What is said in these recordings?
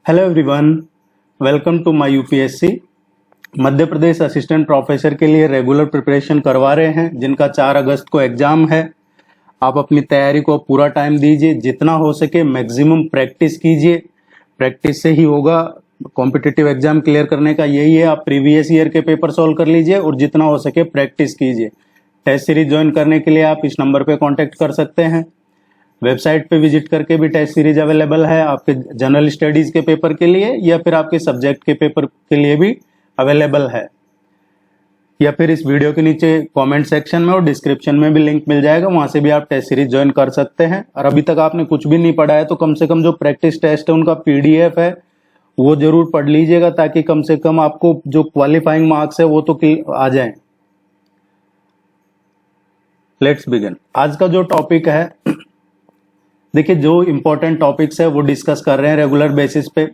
Hello everyone, welcome to my UPSC. Madhya Pradesh assistant professor के लिए regular preparation करवा रहे हैं, जिनका 4 अगस्त को एग्जाम है। आप अपनी तैयारी को पूरा टाइम दीजिए, जितना हो सके मैक्सिमम प्रैक्टिस कीजिए। प्रैक्टिस से ही होगा कॉम्पिटिटिव एग्जाम क्लियर करने का, यही है। आप प्रीवियस ईयर के पेपर सॉल्व कर लीजिए और जितना हो सके प्रैक्टिस कीजिए। टेस्ट सीरीज ज्वाइन करने के लिए आप इस नंबर पे कांटेक्ट कर सकते हैं। वेबसाइट पे विजिट करके भी टेस्ट सीरीज अवेलेबल है आपके जनरल स्टडीज के पेपर के लिए, या फिर आपके सब्जेक्ट के पेपर के लिए भी अवेलेबल है। या फिर इस वीडियो के नीचे कमेंट सेक्शन में और डिस्क्रिप्शन में भी लिंक मिल जाएगा, वहां से भी आप टेस्ट सीरीज ज्वाइन कर सकते हैं। और अभी तक आपने कुछ भी नहीं पढ़ा है तो कम से कम जो प्रैक्टिस टेस्ट है उनका पीडीएफ है वो जरूर पढ़ लीजिएगा, ताकि कम से कम आपको जो क्वालिफाइंग मार्क्स है वो तो आ जाए। Let's begin. आज का जो टॉपिक है, देखिए जो इंपॉर्टेंट टॉपिक्स है वो डिस्कस कर रहे हैं रेगुलर बेसिस पे,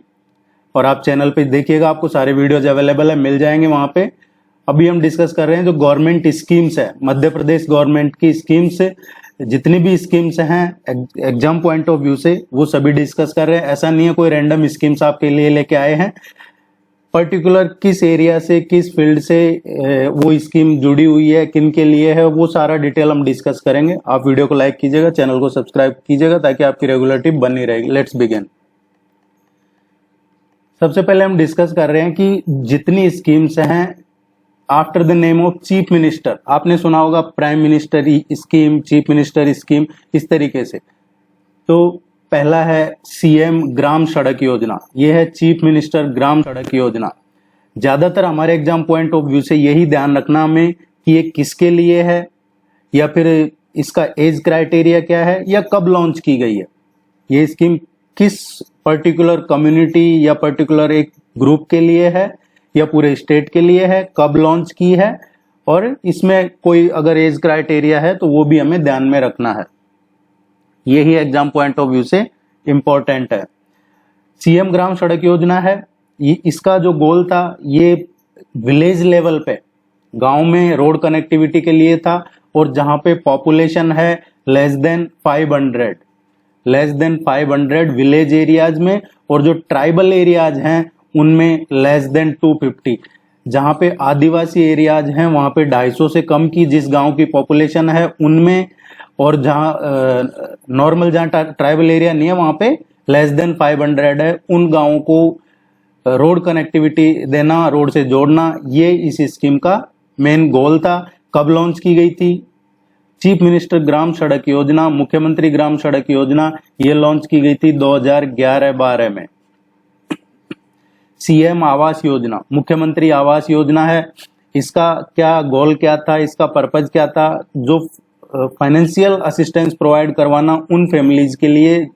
और आप चैनल पे देखिएगा, आपको सारे वीडियोज अवेलेबल है, मिल जाएंगे वहां पे। अभी हम डिस्कस कर रहे हैं जो गवर्नमेंट स्कीम्स है, मध्य प्रदेश गवर्नमेंट की स्कीम्स, जितनी भी स्कीम्स हैं एग्जाम पॉइंट ऑफ व्यू से वो सभी डिस्कस कर रहे हैं। ऐसा नहीं है कोई रैंडम स्कीम्स आपके लिए लेके आए हैं। पर्टिकुलर किस एरिया से, किस फील्ड से वो स्कीम जुड़ी हुई है, किन के लिए है, वो सारा डिटेल हम डिस्कस करेंगे। आप वीडियो को लाइक कीजिएगा, चैनल को सब्सक्राइब कीजिएगा, ताकि आपकी रेगुलरिटी बनी रहेगी। Let's begin. सबसे पहले हम डिस्कस कर रहे हैं कि जितनी स्कीम्स हैं after the name of chief minister, आपने सुना होगा prime minister scheme, chief minister scheme, इस तरीके से। तो पहला है सीएम ग्राम सड़क योजना, ये है चीफ मिनिस्टर ग्राम सड़क योजना। ज्यादातर हमारे एग्जाम पॉइंट ऑफ व्यू से यही ध्यान रखना हमें कि ये किसके लिए है, या फिर इसका एज क्राइटेरिया क्या है, या कब लॉन्च की गई है। ये स्कीम किस पर्टिकुलर कम्युनिटी या पर्टिकुलर एक ग्रुप के लिए है, या पूरे स्टेट के लिए है, कब लॉन्च की है, और इसमें कोई अगर एज क्राइटेरिया है तो वो भी हमें ध्यान में रखना है। यही एग्जाम पॉइंट ऑफ व्यू से इंपॉर्टेंट है। सीएम ग्राम सड़क योजना है, इसका जो गोल था ये विलेज लेवल पे गांव में रोड कनेक्टिविटी के लिए था, और जहां पे पॉपुलेशन है लेस देन 500 विलेज एरियाज में, और जो ट्राइबल एरियाज हैं उनमें लेस देन 250। जहां पे आदिवासी एरियाज हैं वहां पे 250 से कम की जिस गांव की पॉपुलेशन है उनमें, और जहां नॉर्मल जहां ट्राइबल एरिया नहीं है वहां पे लेस देन 500 है, उन गांवों को रोड कनेक्टिविटी देना, रोड से जोड़ना, ये इस स्कीम का मेन गोल था। कब लॉन्च की गई थी? चीफ मिनिस्टर ग्राम सड़क योजना, मुख्यमंत्री ग्राम सड़क योजना, ये लॉन्च की गई थी 2011-12 में। सीएम आवास योजना, मुख्यमंत्री आवास योजना है। इसका क्या गोल क्या था, इसका पर्पज क्या था? जो फाइनेंशियल असिस्टेंस प्रोवाइड करवाना उन फैमिलीज के लिए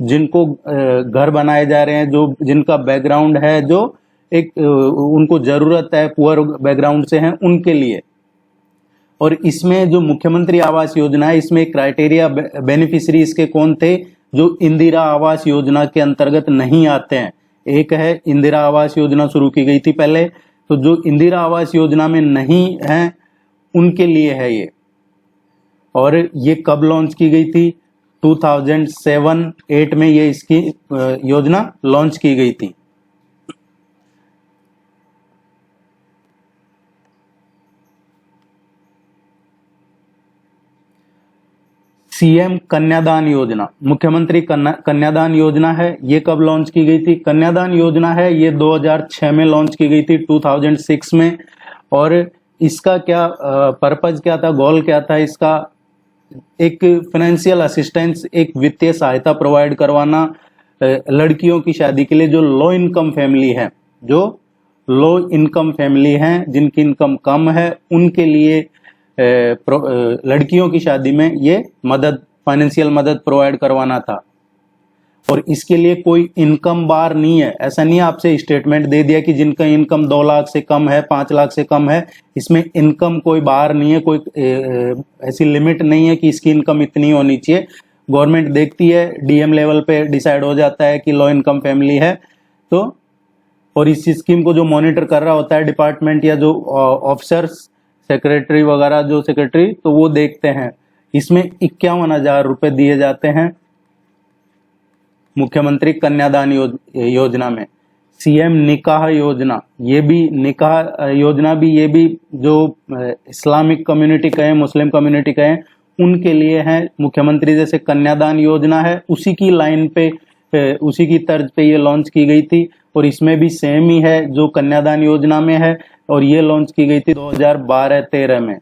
जिनको घर बनाए जा रहे हैं, जो जिनका बैकग्राउंड है, जो एक उनको जरूरत है, पुअर बैकग्राउंड से हैं, उनके लिए। और इसमें जो मुख्यमंत्री आवास योजना है, इसमें क्राइटेरिया बेनिफिशियरी इसके कौन थे? जो इंदिरा आवास योजना के अंतर्गत नहीं आते हैं। एक है इंदिरा आवास योजना शुरू की गई थी पहले, तो जो इंदिरा आवास योजना में नहीं है उनके लिए है ये। और ये कब लॉन्च की गई थी? 2007-8 में ये इसकी योजना लॉन्च की गई थी। सीएम कन्यादान योजना, मुख्यमंत्री कन्यादान योजना है, ये कब लॉन्च की गई थी? कन्यादान योजना है ये 2006 में लॉन्च की गई थी, 2006 में। और इसका क्या पर्पज क्या था, गोल क्या था इसका? एक फाइनेंशियल असिस्टेंस, एक वित्तीय सहायता प्रोवाइड करवाना लड़कियों की शादी के लिए जो लो इनकम फैमिली है, जो लो इनकम फैमिली हैं, जिनकी इनकम कम है, उनके लिए लड़कियों की शादी में ये मदद, फाइनेंशियल मदद प्रोवाइड करवाना था। और इसके लिए कोई इनकम बार नहीं है। ऐसा नहीं है आपसे स्टेटमेंट दे दिया कि जिनका इनकम 2 लाख से कम है, 5 लाख से कम है। इसमें इनकम कोई बार नहीं है, कोई ऐसी लिमिट नहीं है कि इसकी इनकम इतनी होनी चाहिए। गवर्नमेंट देखती है, डीएम लेवल पे डिसाइड हो जाता है कि लो इनकम फैमिली है तो। और इस स्कीम को जो मॉनिटर कर रहा होता है डिपार्टमेंट या जो ऑफिसर्स, सेक्रेटरी वगैरह, जो सेक्रेटरी, तो वो देखते हैं। इसमें 51,000 रुपए दिए जाते हैं मुख्यमंत्री कन्यादान योजना में। सीएम निकाह योजना, ये भी निकाह योजना भी, ये भी जो इस्लामिक कम्युनिटी कहें, मुस्लिम कम्युनिटी कहें, उनके लिए है। मुख्यमंत्री जैसे कन्यादान योजना है उसी की लाइन पे, उसी की तर्ज पे ये लॉन्च की गई थी, और इसमें भी सेम ही है जो कन्यादान योजना में है, और ये लॉन्च की गई थी 2012-13 में।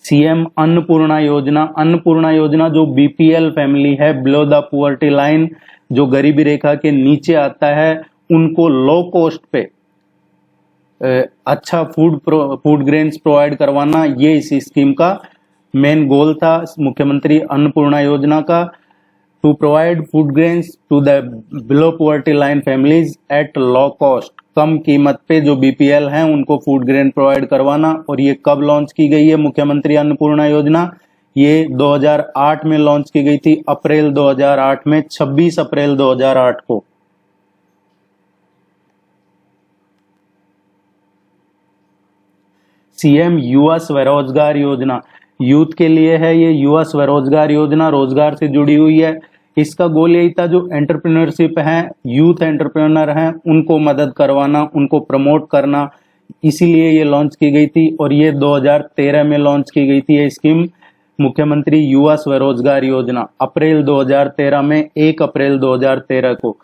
सीएम अन्नपूर्णा योजना, अन्नपूर्णा योजना जो बीपीएल फैमिली है, बिलो द पुअर्टी लाइन, जो गरीबी रेखा के नीचे आता है, उनको लो कॉस्ट पे अच्छा फूड ग्रेन्स प्रोवाइड करवाना, ये इस स्कीम का मेन गोल था मुख्यमंत्री अन्नपूर्णा योजना का। To provide food grains to the below poverty line families at low cost, कम कीमत पे जो बीपीएल हैं उनको फूड ग्रेन प्रोवाइड करवाना। और ये कब लॉन्च की गई है मुख्यमंत्री अन्नपूर्णा योजना? ये 2008 में लॉन्च की गई थी, अप्रैल 2008 में, 26 अप्रैल 2008 को। सीएम युवा स्वरोजगार योजना, यूथ के लिए है ये युवा स्वरोजगार योजना, रोजगार से जुड़ी हुई है। इसका गोल यही था, जो एंटरप्रेन्योरशिप है, यूथ एंटरप्रेन्योर हैं, उनको मदद करवाना, उनको प्रमोट करना, इसीलिए ये लॉन्च की गई थी। और ये 2013 में लॉन्च की गई थी ये स्कीम, मुख्यमंत्री युवा स्वरोजगार योजना, अप्रैल 2013 में, 1 अप्रैल 2013 को।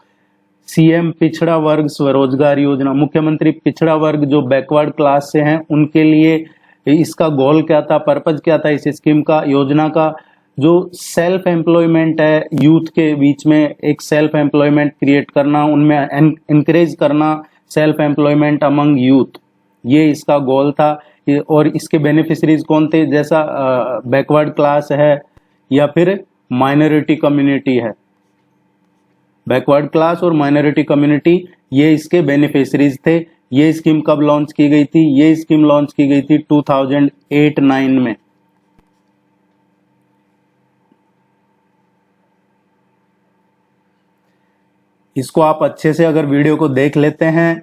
सीएम पिछड़ा वर्ग स्वरोजगार योजना, मुख्यमंत्री पिछड़ा वर्ग जो बैकवर्ड क्लास से हैं उनके लिए इसका गोल क्या था, पर्पज क्या था इस स्कीम का, योजना का? जो सेल्फ एम्प्लॉयमेंट है यूथ के बीच में, एक सेल्फ एम्प्लॉयमेंट क्रिएट करना, उनमें एनकरेज करना सेल्फ एम्प्लॉयमेंट अमंग यूथ, ये इसका गोल था। और इसके बेनिफिशरीज कौन थे? जैसा बैकवर्ड क्लास है या फिर माइनॉरिटी कम्युनिटी है, बैकवर्ड क्लास और माइनॉरिटी कम्युनिटी, ये इसके बेनिफिशरीज थे। ये स्कीम कब लॉन्च की गई थी? ये स्कीम लॉन्च की गई थी 2008-9 में। इसको आप अच्छे से अगर वीडियो को देख लेते हैं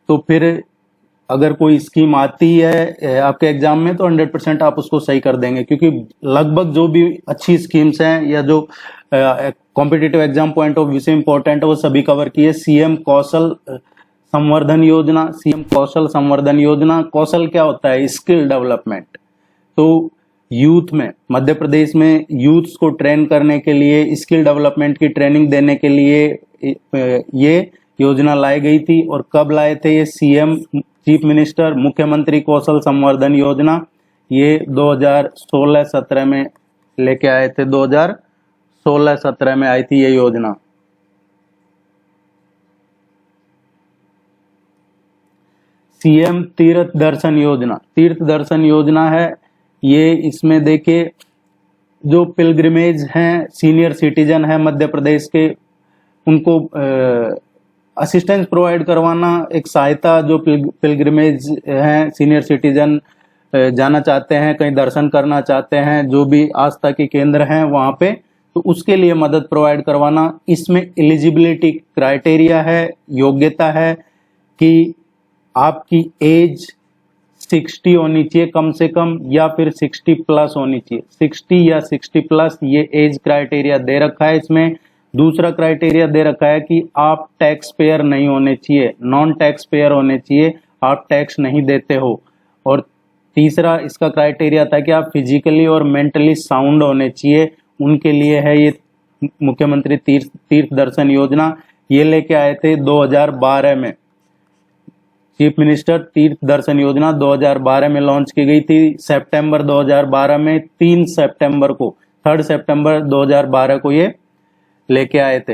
तो फिर अगर कोई स्कीम आती है आपके एग्जाम में तो 100% आप उसको सही कर देंगे, क्योंकि लगभग जो भी अच्छी स्कीम्स हैं या जो competitive exam point of view से इंपॉर्टेंट है वो सभी कवर किए। सीएम कौशल संवर्धन योजना, सीएम कौशल संवर्धन योजना, कौशल क्या होता है? Skill development. तो यूथ में, मध्य प्रदेश में यूथ्स को ट्रेन करने के लिए, स्किल डेवलपमेंट की ट्रेनिंग देने के लिए ये योजना लाई गई थी। और कब लाए थे ये? सीएम चीफ मिनिस्टर मुख्यमंत्री कौशल संवर्धन योजना, ये 2016-17 में लेके आए थे, 2016-17 में आई थी ये योजना। सीएम तीर्थ दर्शन योजना, तीर्थ दर्शन योजना है ये, इसमें देखिए जो पिलग्रिमेज हैं, सीनियर सिटीजन है मध्य प्रदेश के, उनको असिस्टेंस प्रोवाइड करवाना, एक सहायता, जो पिलग्रिमेज हैं, सीनियर सिटीजन जाना चाहते हैं, कहीं दर्शन करना चाहते हैं, जो भी आस्था के केंद्र हैं वहां पे, तो उसके लिए मदद प्रोवाइड करवाना। इसमें एलिजिबिलिटी क्राइटेरिया है, योग्यता है कि आपकी एज 60 होनी चाहिए कम से कम, या फिर 60 प्लस होनी चाहिए, 60 या 60 प्लस, ये एज क्राइटेरिया दे रखा है इसमें। दूसरा क्राइटेरिया दे रखा है कि आप टैक्स पेयर नहीं होने चाहिए, नॉन टैक्स पेयर होने चाहिए, आप टैक्स नहीं देते हो। और तीसरा इसका क्राइटेरिया था कि आप फिजिकली और मेंटली साउंड होने चाहिए, उनके लिए है ये मुख्यमंत्री तीर्थ दर्शन योजना। ये लेके आए थे 2012 में, चीफ मिनिस्टर तीर्थ दर्शन योजना 2012 में लॉन्च की गई थी, सितंबर 2012 में, 3 सितंबर को, 3 सितंबर 2012 को ये लेके आए थे।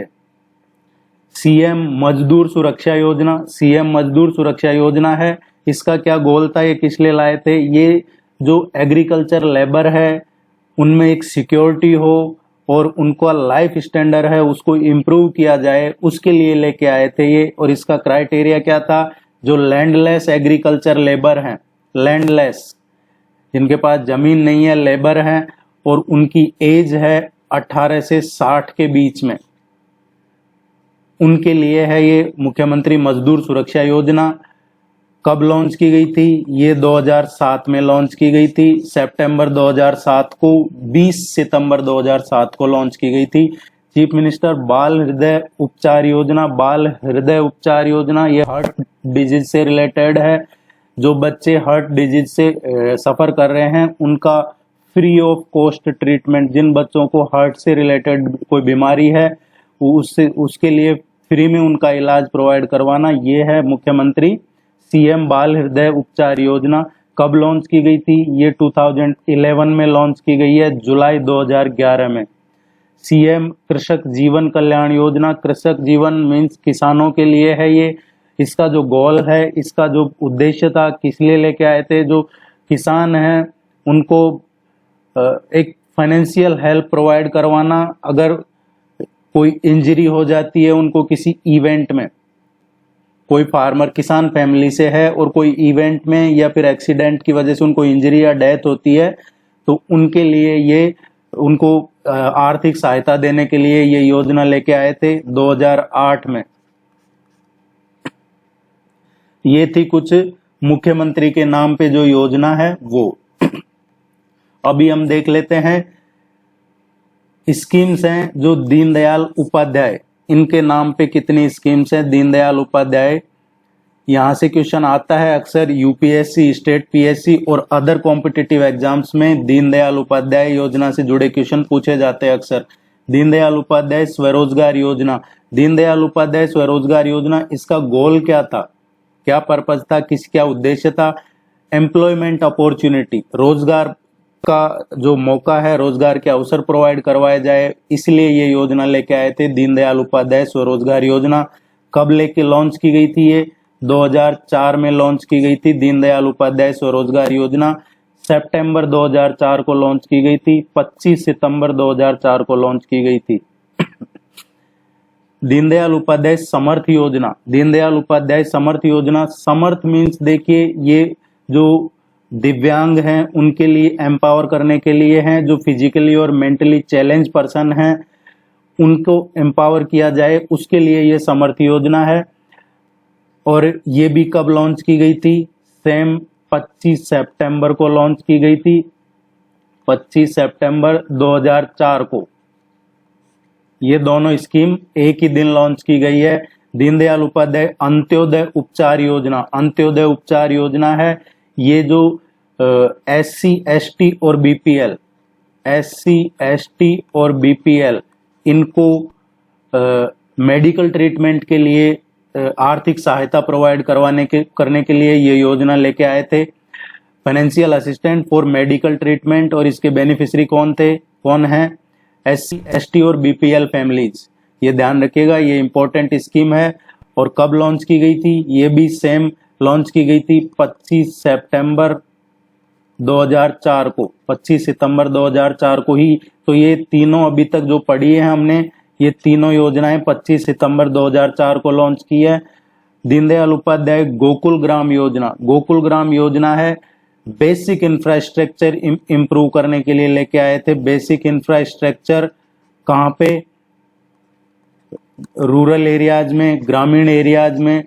सीएम मजदूर सुरक्षा योजना, सीएम मजदूर सुरक्षा योजना है, इसका क्या गोल था, ये किस लिए लाए थे? ये जो एग्रीकल्चर लेबर है उनमें एक सिक्योरिटी हो और उनका लाइफ स्टैंडर्ड है उसको इम्प्रूव किया जाए, उसके लिए लेके आए थे ये। और इसका क्राइटेरिया क्या था? जो लैंडलेस एग्रीकल्चर लेबर हैं, लैंडलेस, जिनके पास जमीन नहीं है, लेबर हैं, और उनकी एज है 18 से 60 के बीच में, उनके लिए है ये मुख्यमंत्री मजदूर सुरक्षा योजना। कब लॉन्च की गई थी? ये 2007 में लॉन्च की गई थी, सितंबर 2007 को, 20 सितंबर 2007 को लॉन्च की गई थी। चीफ मिनिस्टर बाल हृदय उपचार योजना। बाल हृदय उपचार योजना ये हार्ट डिजीज से रिलेटेड है। जो बच्चे हार्ट डिजीज से सफर कर रहे हैं उनका फ्री ऑफ कॉस्ट ट्रीटमेंट, जिन बच्चों को हार्ट से रिलेटेड कोई बीमारी है उसके लिए फ्री में उनका इलाज प्रोवाइड करवाना, ये है मुख्यमंत्री सीएम बाल हृदय उपचार योजना। कब लॉन्च की गई थी? ये 2011 में लॉन्च की गई है, जुलाई 2011 में। सीएम कृषक जीवन कल्याण योजना। कृषक जीवन मीन्स किसानों के लिए है ये। इसका जो गोल है, इसका जो उद्देश्य था, किस लिए लेके आए थे? जो किसान हैं उनको एक फाइनेंशियल हेल्प प्रोवाइड करवाना। अगर कोई इंजरी हो जाती है उनको किसी इवेंट में, कोई फार्मर किसान फैमिली से है और कोई इवेंट में या फिर एक्सीडेंट की वजह से उनको इंजरी या डेथ होती है, तो उनके लिए ये उनको आर्थिक सहायता देने के लिए ये योजना लेके आए थे 2008 में। ये थी कुछ मुख्यमंत्री के नाम पे जो योजना है वो। अभी हम देख लेते हैं स्कीम्स हैं जो दीनदयाल उपाध्याय, इनके नाम पे कितनी स्कीम्स हैं। दीनदयाल उपाध्याय, यहाँ से क्वेश्चन आता है अक्सर यूपीएससी, स्टेट पीएससी और अदर कॉम्पिटिटिव एग्जाम्स में दीनदयाल उपाध्याय योजना से जुड़े क्वेश्चन पूछे जाते हैं अक्सर। दीनदयाल उपाध्याय स्वरोजगार योजना। दीनदयाल उपाध्याय स्वरोजगार योजना, इसका गोल क्या था, क्या पर्पज था, क्या उद्देश्य था? एम्प्लॉयमेंट अपॉर्चुनिटी, रोजगार का जो मौका है, रोजगार के अवसर प्रोवाइड करवाए जाए, इसलिए ये योजना लेके आए थे दीनदयाल उपाध्याय स्वरोजगार योजना। कब लेके लॉन्च की गई थी? ये 2004 में लॉन्च की गई थी दीनदयाल उपाध्याय स्वरोजगार योजना। सितंबर 2004 को लॉन्च की गई थी, 25 सितंबर 2004 को लॉन्च की गई थी। दीनदयाल उपाध्याय समर्थ योजना। दीनदयाल उपाध्याय समर्थ योजना, समर्थ मीन्स देखिए ये जो दिव्यांग हैं उनके लिए एम्पावर करने के लिए हैं, जो फिजिकली और मेंटली चैलेंज पर्सन हैं उनको एम्पावर किया जाए, उसके लिए ये समर्थ योजना है। और ये भी कब लॉन्च की गई थी? सेम 25 सितंबर को लॉन्च की गई थी, 25 सितंबर 2004 को। ये दोनों स्कीम एक ही दिन लॉन्च की गई है। दीनदयाल उपाध्याय अंत्योदय उपचार योजना। अंत्योदय उपचार योजना है ये जो SC ST और BPL, SC ST और BPL इनको मेडिकल ट्रीटमेंट के लिए आर्थिक सहायता प्रोवाइड करने के लिए ये योजना लेके आए थे। Financial assistant for medical treatment, और इसके बेनिफिशियरी कौन है? SC ST और BPL फैमिलीज। ये ध्यान रखिएगा, ये इंपॉर्टेंट स्कीम है। और कब लॉन्च की गई थी? ये भी सेम लॉन्च की गई थी 25 सितंबर 2004 को, 25 सितंबर 2004 को ही। तो ये तीनों अभी तक जो पढ़ी है हमने, ये तीनों योजनाएं 25 सितंबर 2004 को लॉन्च की है। दीनदयाल उपाध्याय गोकुल ग्राम योजना। गोकुल ग्राम योजना है बेसिक इंफ्रास्ट्रक्चर इंप्रूव करने के लिए लेके आए थे। बेसिक इंफ्रास्ट्रक्चर कहाँ पे? रूरल एरियाज में, ग्रामीण एरियाज में।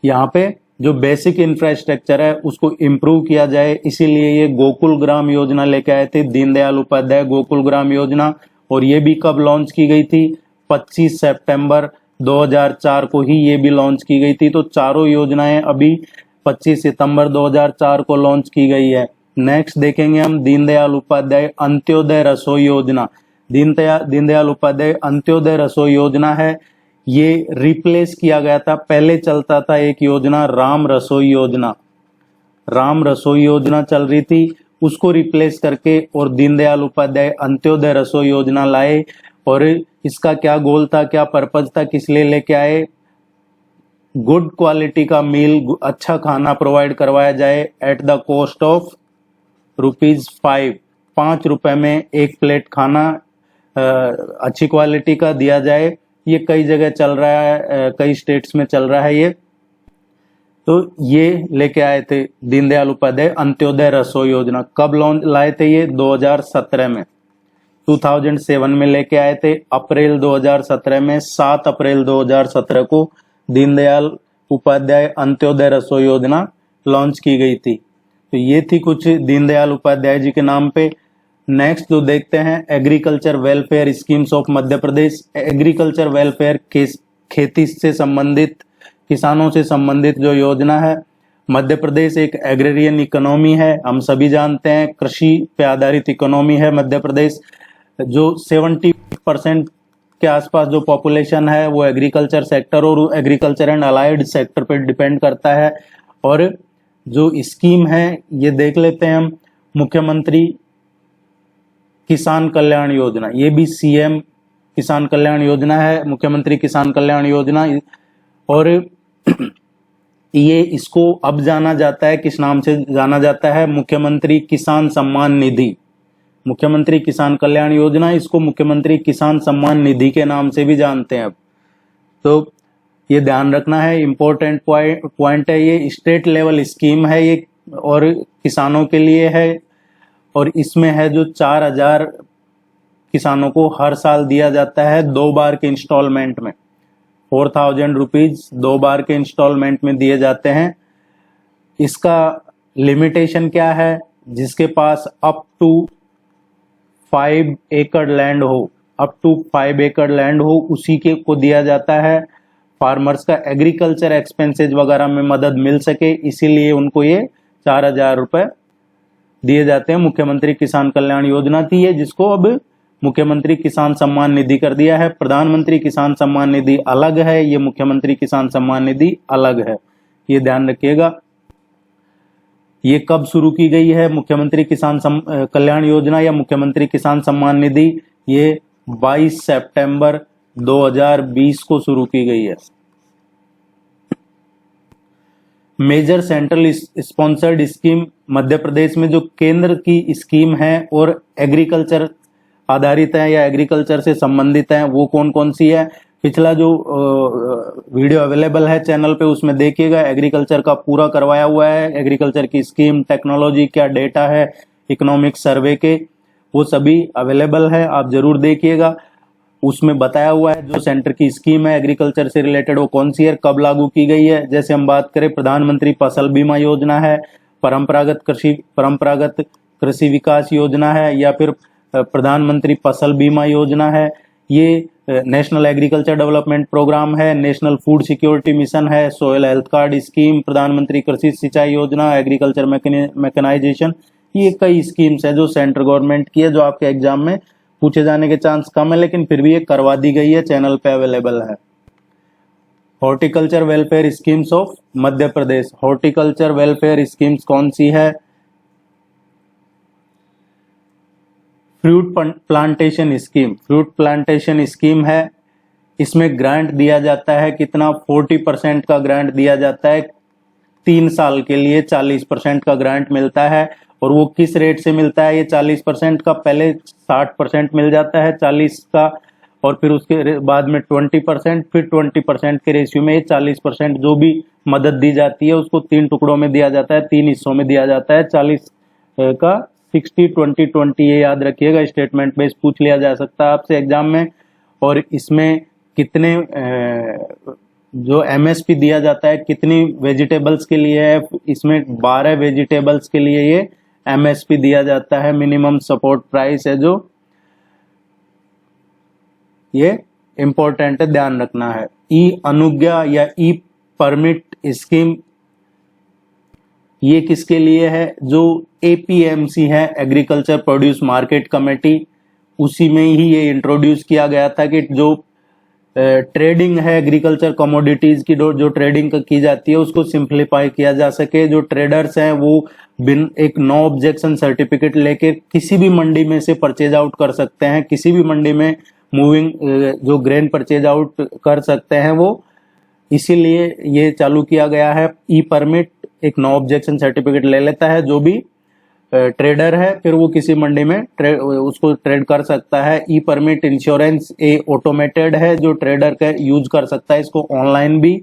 यहाँ पे जो बेसिक इंफ्रास्ट्रक्चर है उसको इम्प्रूव किया जाए, इसीलिए ये गोकुल ग्राम योजना लेके आए थे दीनदयाल उपाध्याय गोकुल ग्राम योजना। और ये भी कब लॉन्च की गई थी? 25 सितंबर 2004 को ही ये भी लॉन्च की गई थी। तो चारों योजनाएं अभी 25 सितंबर 2004 को लॉन्च की गई है। नेक्स्ट देखेंगे हम दीनदयाल उपाध्याय अंत्योदय रसोई योजना। दीनदयाल उपाध्याय अंत्योदय रसोई योजना है, ये रिप्लेस किया गया था। पहले चलता था एक योजना राम रसोई योजना, राम रसोई योजना चल रही थी, उसको रिप्लेस करके और दीनदयाल उपाध्याय अंत्योदय रसोई योजना लाए। और इसका क्या गोल था, क्या पर्पज था, किस लिए लेके आए? गुड क्वालिटी का मील, अच्छा खाना प्रोवाइड करवाया जाए एट द कॉस्ट ऑफ ₹5। 5 रुपए में एक प्लेट खाना अच्छी क्वालिटी का दिया जाए। ये कई जगह चल रहा है, कई स्टेट्स में चल रहा है ये। तो ये लेके आए थे दीनदयाल उपाध्याय अंत्योदय रसोई योजना। कब लॉन्च लाए थे ये? 2017 में, 2007 में लेके आए थे। अप्रैल 2017 में, 7 अप्रैल 2017 को दीनदयाल उपाध्याय अंत्योदय रसोई योजना लॉन्च की गई थी। तो ये थी कुछ दीनदयाल उपाध्याय जी के नाम पे। नेक्स्ट जो देखते हैं, agriculture welfare schemes of Madhya Pradesh. Agriculture welfare खेती से संबंधित, किसानों से संबंधित जो योजना है। मध्य प्रदेश एक एग्रेरियन इकोनॉमी है, हम सभी जानते हैं, कृषि पे आधारित इकोनॉमी है मध्य प्रदेश। जो 70% के आसपास जो पॉपुलेशन है वो एग्रीकल्चर सेक्टर और एग्रीकल्चर एंड अलाइड सेक्टर पे डिपेंड करता है। और जो स्कीम है ये देख लेते हैं हम, मुख्यमंत्री किसान कल्याण योजना, ये भी सीएम किसान कल्याण योजना है, मुख्यमंत्री किसान कल्याण योजना। और ये इसको अब जाना जाता है, किस नाम से जाना जाता है, मुख्यमंत्री किसान सम्मान निधि। मुख्यमंत्री किसान कल्याण योजना, इसको मुख्यमंत्री किसान सम्मान निधि के नाम से भी जानते हैं अब। तो ये ध्यान रखना है, इंपॉर्टेंट पॉइंट है। ये स्टेट लेवल स्कीम है ये, और किसानों के लिए है। और इसमें है जो 4,000 किसानों को हर साल दिया जाता है 2 बार के इंस्टॉलमेंट में। 4,000 रुपीज 2 बार के इंस्टॉलमेंट में दिए जाते हैं। इसका लिमिटेशन क्या है, जिसके पास अप टू 5 एकड़ लैंड हो, अप टू 5 एकड़ लैंड हो, उसी के को दिया जाता है। फार्मर्स का एग्रीकल्चर एक्सपेंसेस वगैरह में मदद मिल सके, इसीलिए उनको ये 4,000 रुपए दिए जाते हैं। मुख्यमंत्री किसान कल्याण योजना थी ये, जिसको अब मुख्यमंत्री किसान सम्मान निधि कर दिया है। प्रधानमंत्री किसान सम्मान निधि अलग है, ये मुख्यमंत्री किसान सम्मान निधि अलग है, ये ध्यान रखिएगा। ये कब शुरू की गई है मुख्यमंत्री किसान कल्याण योजना या मुख्यमंत्री किसान सम्मान निधि? ये 22 सितंबर 2020 को शुरू की गई है। Major central sponsored scheme Madhya Pradesh में जो केंद्र की स्कीम है और एग्रीकल्चर आधारित है या एग्रीकल्चर से संबंधित है, वो कौन कौन सी है? पिछला जो वीडियो अवेलेबल है चैनल पे, उसमें देखिएगा, एग्रीकल्चर का पूरा करवाया हुआ है। एग्रीकल्चर की स्कीम, टेक्नोलॉजी, क्या डेटा है, इकोनॉमिक सर्वे के, वो सभी अवेलेबल है, आप जरूर देखिएगा। उसमें बताया हुआ है जो सेंटर की स्कीम है एग्रीकल्चर से रिलेटेड, वो कौन सी है, कब लागू की गई है। जैसे हम बात करें, प्रधानमंत्री फसल बीमा योजना है, परंपरागत कृषि विकास योजना है, या फिर प्रधानमंत्री फसल बीमा योजना है। ये नेशनल एग्रीकल्चर डेवलपमेंट प्रोग्राम है, नेशनल फूड सिक्योरिटी मिशन है, सोयल हेल्थ कार्ड स्कीम, प्रधानमंत्री कृषि सिंचाई योजना, एग्रीकल्चर मैकेनाइजेशन। ये कई स्कीम्स है जो सेंट्रल गवर्नमेंट की है, जो आपके एग्जाम में पूछे जाने के चांस कम है, लेकिन फिर भी ये करवा दी गई है, चैनल पे अवेलेबल है। Horticulture welfare schemes of Madhya Pradesh. Horticulture welfare schemes कौन सी है? Fruit plantation scheme, fruit plantation scheme है। इसमें ग्रांट दिया जाता है, कितना? 40% का ग्रांट दिया जाता है। 3 साल के लिए 40% का ग्रांट मिलता है। और वो किस रेट से मिलता है? ये 40% का पहले 60% मिल जाता है 40 का, और फिर उसके बाद में 20%, फिर 20% के रेशियो में ये 40% जो भी मदद दी जाती है उसको 3 टुकड़ों में दिया जाता है, 3 हिस्सों में दिया जाता है। 40 का 60-20-20, ये याद रखिएगा, स्टेटमेंट बेस पूछ लिया जा सकता है आपसे एग्जाम में। और इसमें कितने जो एमएसपी दिया जाता है, कितनी वेजिटेबल्स के लिए है? इसमें 12 वेजिटेबल्स के लिए ये एमएसपी दिया जाता है, मिनिमम सपोर्ट प्राइस है, जो ये इंपॉर्टेंट है, ध्यान रखना है। ई अनुज्ञा या ई परमिट स्कीम, ये किसके लिए है? जो एपीएमसी है, एग्रीकल्चर प्रोड्यूस मार्केट कमेटी, उसी में ही ये इंट्रोड्यूस किया गया था कि जो ट्रेडिंग है एग्रीकल्चर कमोडिटीज की, जो ट्रेडिंग की जाती है उसको सिंप्लीफाई किया जा सके। जो ट्रेडर्स हैं वो बिन एक नो ऑब्जेक्शन सर्टिफिकेट लेके किसी भी मंडी में से परचेज आउट कर सकते हैं, किसी भी मंडी में मूविंग जो ग्रेन परचेज आउट कर सकते हैं वो, इसीलिए ये चालू किया गया है। ई परमिट एक नो ऑब्जेक्शन सर्टिफिकेट ले लेता है जो भी ट्रेडर है, फिर वो किसी मंडी में उसको ट्रेड कर सकता है। ई परमिट इंश्योरेंस ए ऑटोमेटेड है, जो ट्रेडर का यूज कर सकता है इसको ऑनलाइन भी।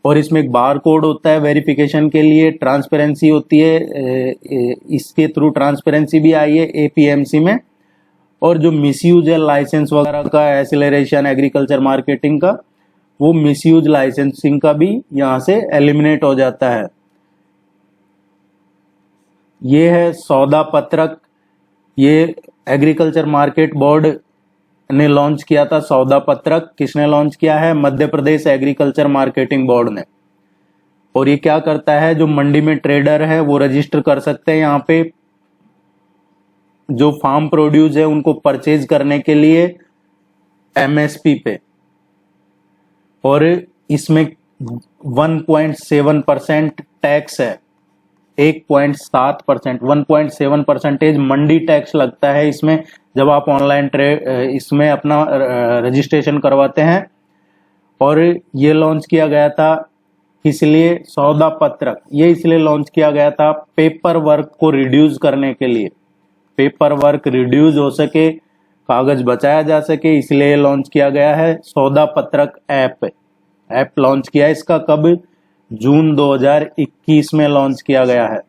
और इसमें एक बार कोड होता है वेरिफिकेशन के लिए, ट्रांसपेरेंसी होती है, इसके थ्रू ट्रांसपेरेंसी भी आई है एपीएमसी में। और जो मिसयूज है लाइसेंस वगैरह का, एसिलरेशन एग्रीकल्चर मार्केटिंग का, वो मिसयूज लाइसेंसिंग का भी यहाँ से एलिमिनेट हो जाता है। ये है सौदा पत्रक, ये एग्रीकल्चर मार्केट बोर्ड ने लॉन्च किया था। सौदा पत्रक किसने लॉन्च किया है? Madhya Pradesh agriculture marketing board ने। और ये क्या करता है? जो मंडी में ट्रेडर है वो रजिस्टर कर सकते हैं यहाँ पे जो फार्म प्रोड्यूस है उनको परचेज करने के लिए एमएसपी पे। और इसमें 1.7% टैक्स है, 1.7%, 1.7% मंडी टैक्स लगता है इसमें जब आप ऑनलाइन इसमें अपना रजिस्ट्रेशन करवाते हैं। और ये लॉन्च किया गया था इसलिए सौदा पत्रक ये इसलिए लॉन्च किया गया था पेपर वर्क को रिड्यूस करने के लिए, पेपर वर्क रिड्यूस हो सके, कागज बचाया जा सके, इसलिए लॉन्च किया गया है सौदा पत्रक ऐप लॉन्च किया है। इसका कब? जून 2021 में लॉन्च किया गया है।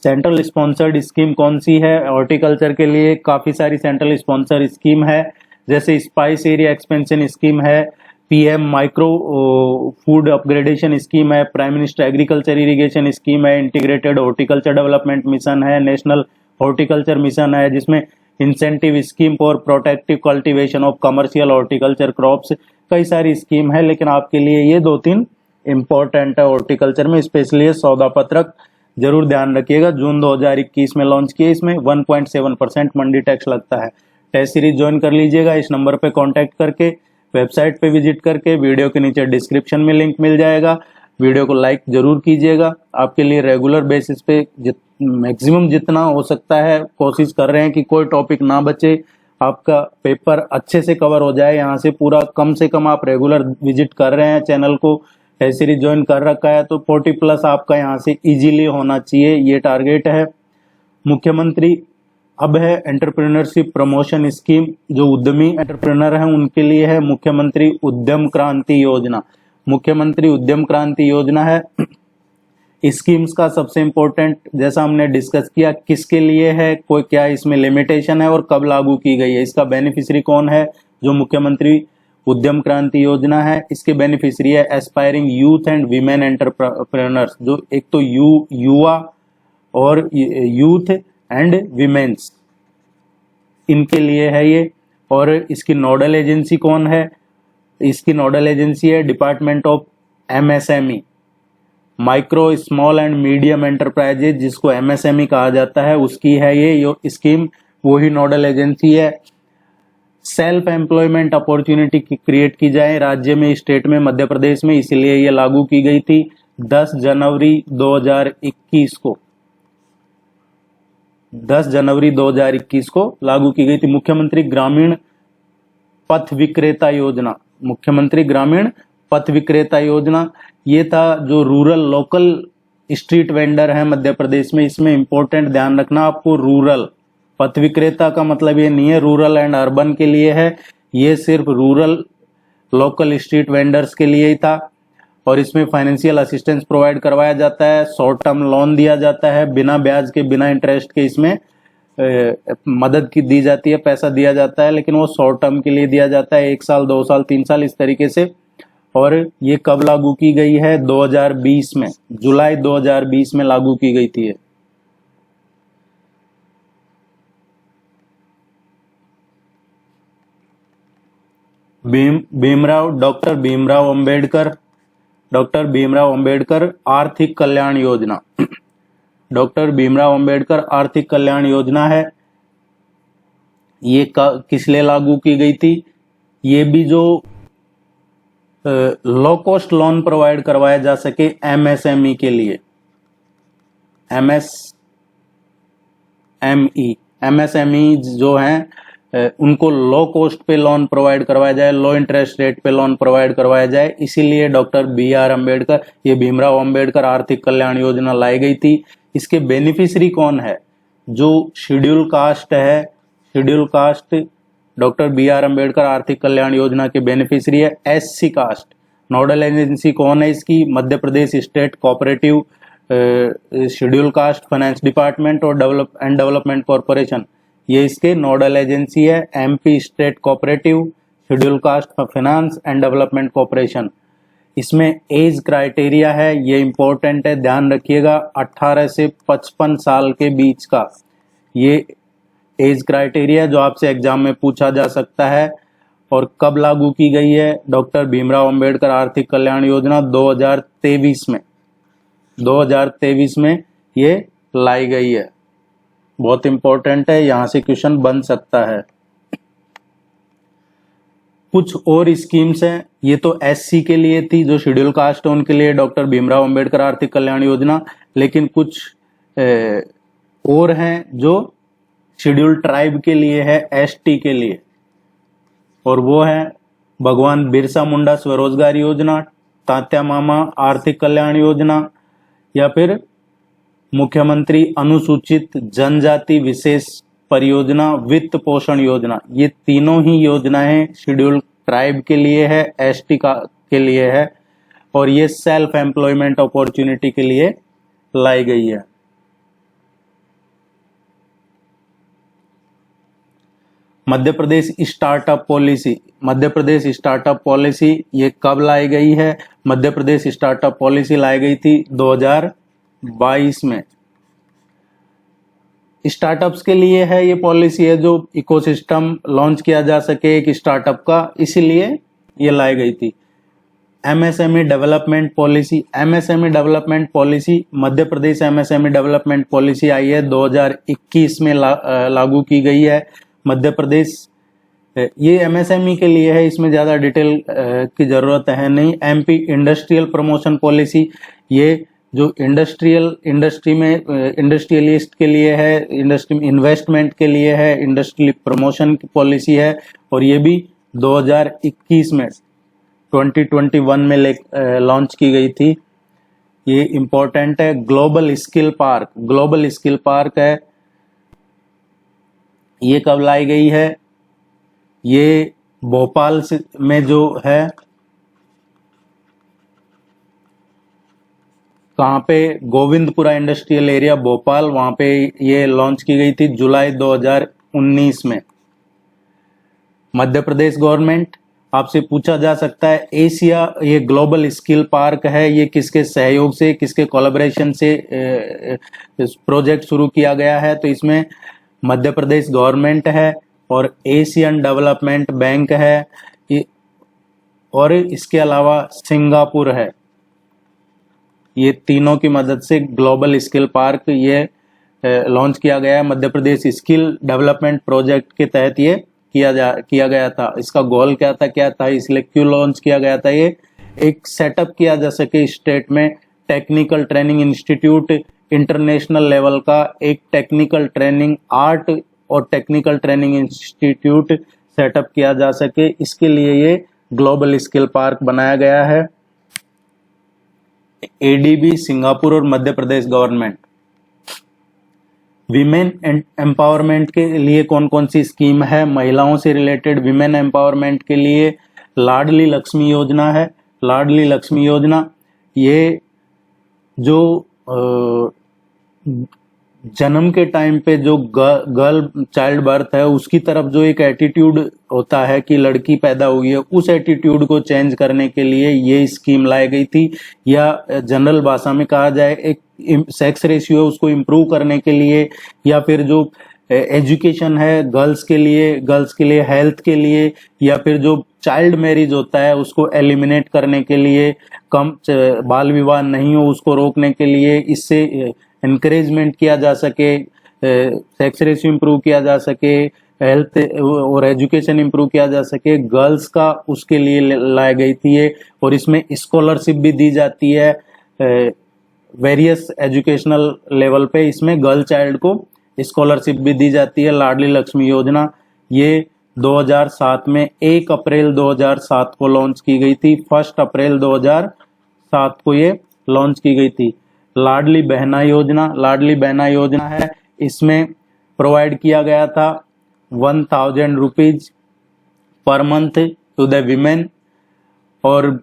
सेंट्रल स्पॉन्सर्ड स्कीम कौन सी है? हॉर्टिकल्चर के लिए काफी सारी सेंट्रल स्पॉन्सर स्कीम है, जैसे स्पाइस एरिया एक्सपेंशन स्कीम है, PM micro food upgradation scheme है, prime minister agriculture irrigation scheme है, इंटीग्रेटेड हॉर्टिकल्चर डेवलपमेंट मिशन है, नेशनल हॉर्टिकल्चर मिशन है, जिसमें incentive scheme for protective cultivation of commercial horticulture crops, कई सारी स्कीम है। लेकिन आपके लिए ये 2-3 इंपॉर्टेंट है हॉर्टिकल्चर में, स्पेशली सौदा पत्रक जरूर ध्यान रखिएगा। जून 2021 में लॉन्च किए, इसमें 1.7% मंडी टैक्स लगता है। टेस्ट सीरीज ज्वाइन कर लीजिएगा इस नंबर पे कांटेक्ट करके, वेबसाइट पे विजिट करके, वीडियो के नीचे डिस्क्रिप्शन में लिंक मिल जाएगा। वीडियो को लाइक जरूर कीजिएगा। आपके लिए रेगुलर बेसिस पे मैक्सिमम जितना हो सकता है कोशिश कर रहे हैं कि कोई टॉपिक ना बचे, आपका पेपर अच्छे से कवर हो जाए। यहाँ से पूरा कम से कम आप रेगुलर विजिट कर रहे हैं, चैनल को टेस्ट सीरीज ज्वाइन कर रखा है तो 40+ आपका यहाँ से इजीली होना चाहिए, ये टारगेट है। मुख्यमंत्री अब है एंटरप्रेन्योरशिप प्रमोशन स्कीम, जो उद्यमी एंटरप्रेन्योर हैं उनके लिए है मुख्यमंत्री उद्यम क्रांति योजना। मुख्यमंत्री उद्यम क्रांति योजना है। स्कीम्स का सबसे इम्पोर्टेंट, जैसा हमने डिस्कस किया, किसके लिए है, कोई क्या इसमें लिमिटेशन है और कब लागू की गई है, इसका बेनिफिशियरी कौन है? जो मुख्यमंत्री उद्यम क्रांति योजना है इसके बेनिफिशियरी है aspiring youth and women entrepreneurs, जो एक तो युवा और यूथ एंड वीमेन्स, इनके लिए है ये। और इसकी नोडल एजेंसी कौन है? इसकी नोडल एजेंसी है department of MSME, micro small and medium enterprises, जिसको एमएसएमई कहा जाता है, उसकी है ये स्कीम, वही नोडल एजेंसी है। सेल्फ एम्प्लॉयमेंट अपॉर्चुनिटी क्रिएट की जाए राज्य में, स्टेट में, मध्य प्रदेश में, इसलिए ये लागू की गई थी 10 जनवरी 2021 को, 10 जनवरी 2021 को लागू की गई थी। मुख्यमंत्री ग्रामीण पथ विक्रेता योजना, मुख्यमंत्री ग्रामीण पथ विक्रेता योजना, ये था जो रूरल लोकल स्ट्रीट वेंडर है मध्य प्रदेश में। इसमें इंपॉर्टेंट ध्यान रखना आपको, रूरल पथ विक्रेता का मतलब ये नहीं है रूरल एंड अर्बन के लिए है, ये सिर्फ रूरल लोकल स्ट्रीट वेंडर्स के लिए ही था। और इसमें फाइनेंशियल असिस्टेंस प्रोवाइड करवाया जाता है, शॉर्ट टर्म लोन दिया जाता है, बिना ब्याज के, बिना इंटरेस्ट के इसमें मदद की दी जाती है, पैसा दिया जाता है, लेकिन वो शॉर्ट टर्म के लिए दिया जाता है, 1 साल, 2 साल, 3 साल, इस तरीके से। और ये कब लागू की गई है? 2020 में, जुलाई 2020 में लागू की गई थी। डॉक्टर भीमराव अंबेडकर आर्थिक कल्याण योजना, डॉक्टर भीमराव अंबेडकर आर्थिक कल्याण योजना है, ये किस लिए लागू की गई थी? ये भी जो लो कॉस्ट लोन प्रोवाइड करवाया जा सके एमएसएमई के लिए, एमएसएमई जो हैं उनको लो कॉस्ट पे लोन प्रोवाइड करवाया जाए, लो इंटरेस्ट रेट पे लोन प्रोवाइड करवाया जाए, इसीलिए डॉक्टर BR अम्बेडकर, ये भीमराव अंबेडकर आर्थिक कल्याण योजना लाई गई थी। इसके बेनिफिशियरी कौन है? जो शेड्यूल कास्ट है, schedule caste doctor BR Ambedkar आर्थिक कल्याण योजना के बेनिफिशियरी है। SC कास्ट, नोडल एजेंसी कौन है इसकी? Madhya Pradesh state cooperative schedule caste finance department और डेवलपमेंट कॉर्पोरेशन, ये इसके नोडल एजेंसी है। MP state cooperative schedule caste finance and development corporation. इसमें एज क्राइटेरिया है, ये इंपॉर्टेंट है, ध्यान रखिएगा, 18 से 55 साल के बीच का ये एज क्राइटेरिया जो आपसे एग्जाम में पूछा जा सकता है। और कब लागू की गई है? डॉक्टर भीमराव अंबेडकर आर्थिक कल्याण योजना 2023 में, 2023 में ये लाई गई है। बहुत इंपॉर्टेंट है, यहां से क्वेश्चन बन सकता है। कुछ और स्कीम्स हैं, ये तो एससी के लिए थी, जो शेड्यूल कास्ट है उनके लिए डॉक्टर भीमराव अंबेडकर आर्थिक कल्याण योजना, लेकिन कुछ और हैं जो शेड्यूल ट्राइब के लिए है, एसटी के लिए, और वो है भगवान बिरसा मुंडा स्वरोजगार योजना, तात्या मामा आर्थिक कल्याण योजना, या फिर मुख्यमंत्री अनुसूचित जनजाति विशेष परियोजना वित्त पोषण योजना। ये तीनों ही योजनाएं शेड्यूल ट्राइब के लिए है, एसटी के लिए है, और ये सेल्फ एम्प्लॉयमेंट अपॉर्चुनिटी के लिए लाई गई है। मध्य प्रदेश स्टार्टअप पॉलिसी, मध्य प्रदेश स्टार्टअप पॉलिसी ये कब लाई गई है? मध्य प्रदेश स्टार्टअप पॉलिसी लाई गई थी 2022 में। स्टार्टअप्स के लिए है ये पॉलिसी, है जो इकोसिस्टम लॉन्च किया जा सके एक स्टार्टअप का, इसीलिए ये लाई गई थी। MSME development policy, MSME development policy, Madhya Pradesh MSME development policy आई है 2021 में लागू की गई है मध्य प्रदेश। ये एमएसएमई के लिए है, इसमें ज्यादा डिटेल की जरूरत है नहीं। एमपी इंडस्ट्रियल प्रमोशन पॉलिसी, ये जो इंडस्ट्री में इंडस्ट्रियलिस्ट के लिए है, इंडस्ट्री में इन्वेस्टमेंट के लिए है, इंडस्ट्रियल प्रमोशन की पॉलिसी है, और ये भी 2021 में 2021 में लॉन्च की गई थी। ये इम्पोर्टेंट है। Global skill park, global skill park है, ये कब लाई गई है? ये भोपाल में जो है, कहाँ पे? गोविंदपुरा इंडस्ट्रियल एरिया भोपाल, वहां पे ये लॉन्च की गई थी जुलाई 2019 में। मध्य प्रदेश गवर्नमेंट, आपसे पूछा जा सकता है एशिया, ये ग्लोबल स्किल पार्क है, ये किसके सहयोग से, किसके कोलैबोरेशन से प्रोजेक्ट शुरू किया गया है? तो इसमें मध्य प्रदेश गवर्नमेंट है और एशियन डेवलपमेंट बैंक है, और इसके अलावा सिंगापुर है। ये तीनों की मदद से ग्लोबल स्किल पार्क ये लॉन्च किया गया है। Madhya Pradesh skill development project के तहत ये किया गया था। इसका गोल क्या था, इसलिए क्यों लॉन्च किया गया था? ये एक सेटअप किया जा सके स्टेट में technical training institute, international level का एक टेक्निकल ट्रेनिंग आर्ट और टेक्निकल ट्रेनिंग इंस्टीट्यूट सेटअप किया जा सके, इसके लिए ये ग्लोबल स्किल पार्क बनाया गया है। एडीबी, सिंगापुर और Madhya Pradesh government. Women empowerment के लिए कौन कौन सी स्कीम है? महिलाओं से रिलेटेड विमेन एम्पावरमेंट के लिए लाडली लक्ष्मी योजना है। लाडली लक्ष्मी योजना ये जो जन्म के टाइम पे जो गर्ल चाइल्ड बर्थ है उसकी तरफ जो एक एटीट्यूड होता है कि लड़की पैदा हुई है, उस एटीट्यूड को चेंज करने के लिए ये स्कीम लाई गई थी, या जनरल भाषा में कहा जाए एक सेक्स रेशियो है उसको इम्प्रूव करने के लिए, या फिर जो एजुकेशन है गर्ल्स के लिए हेल्थ के लिए, या फिर जो चाइल्ड मैरिज होता है उसको एलिमिनेट करने के लिए, कम बाल विवाह नहीं हो उसको रोकने के लिए, इससे एनकरेजमेंट किया जा सके, सेक्स रेशियो इम्प्रूव किया जा सके, हेल्थ और एजुकेशन इम्प्रूव किया जा सके गर्ल्स का, उसके लिए लाई गई थी ये। और इसमें स्कॉलरशिप भी दी जाती है वेरियस एजुकेशनल लेवल पे, इसमें गर्ल चाइल्ड को स्कॉलरशिप भी दी जाती है। लाडली लक्ष्मी योजना ये 2007 में 1 अप्रैल 2007 को लॉन्च की गई थी। 1 अप्रैल 2007 को ये लॉन्च की गई थी। लाडली बहना योजना, लाडली बहना योजना है, इसमें प्रोवाइड किया गया था 1000 rupees per month to the women. और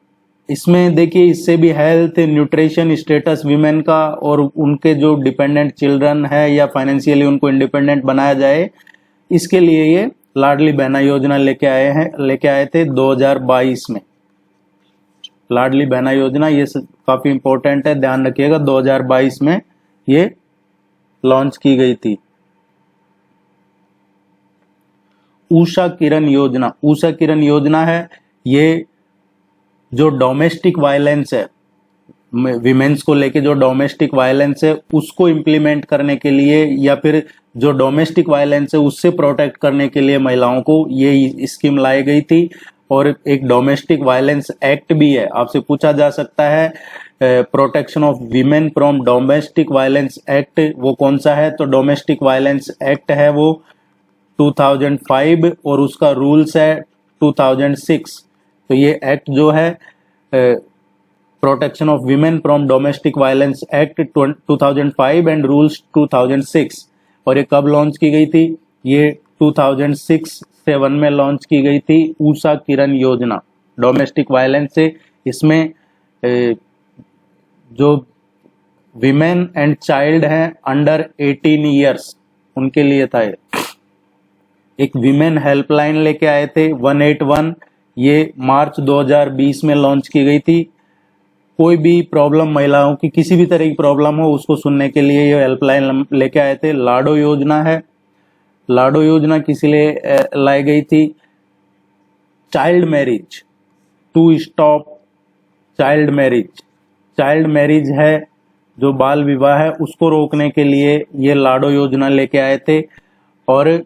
इसमें देखिए इससे भी हेल्थ न्यूट्रिशन स्टेटस विमेन का और उनके जो डिपेंडेंट चिल्ड्रन है या फाइनेंशियली उनको इंडिपेंडेंट बनाया जाए, इसके लिए ये लाडली बहना योजना लेके आए थे 2022 में। लाडली बहना योजना ये काफी इंपॉर्टेंट है, ध्यान रखिएगा, 2022 में ये लॉन्च की गई थी। उषा किरण योजना, उषा किरण योजना है, ये जो डोमेस्टिक वायलेंस है, विमेन्स को लेके जो डोमेस्टिक वायलेंस है उसको इम्प्लीमेंट करने के लिए, या फिर जो डोमेस्टिक वायलेंस है उससे प्रोटेक्ट करने के लिए महिलाओं को ये स्कीम लाई गई थी। और एक डोमेस्टिक वायलेंस एक्ट भी है, आपसे पूछा जा सकता है protection of women from domestic violence act वो कौन सा है, तो डोमेस्टिक वायलेंस एक्ट है वो 2005 और उसका रूल्स है 2006। तो ये एक्ट जो है protection of women from domestic violence act 2005 and rules 2006। और ये कब लॉन्च की गई थी, ये 2006-7 में लॉन्च की गई थी उषा किरण योजना। डोमेस्टिक वायलेंस से इसमें जो विमेन एंड चाइल्ड हैं अंडर 18 ईयर्स उनके लिए था। ये एक विमेन हेल्पलाइन लेके आए थे 181, ये मार्च 2020 में लॉन्च की गई थी। कोई भी प्रॉब्लम, महिलाओं की किसी भी तरह की प्रॉब्लम हो उसको सुनने के लिए ये हेल्पलाइन लेके आए थे। लाडो योजना है, लाडो योजना किस लिए लाई गई थी, child marriage, to stop child marriage. Child marriage है जो बाल विवाह है उसको रोकने के लिए ये लाडो योजना लेके आए थे। और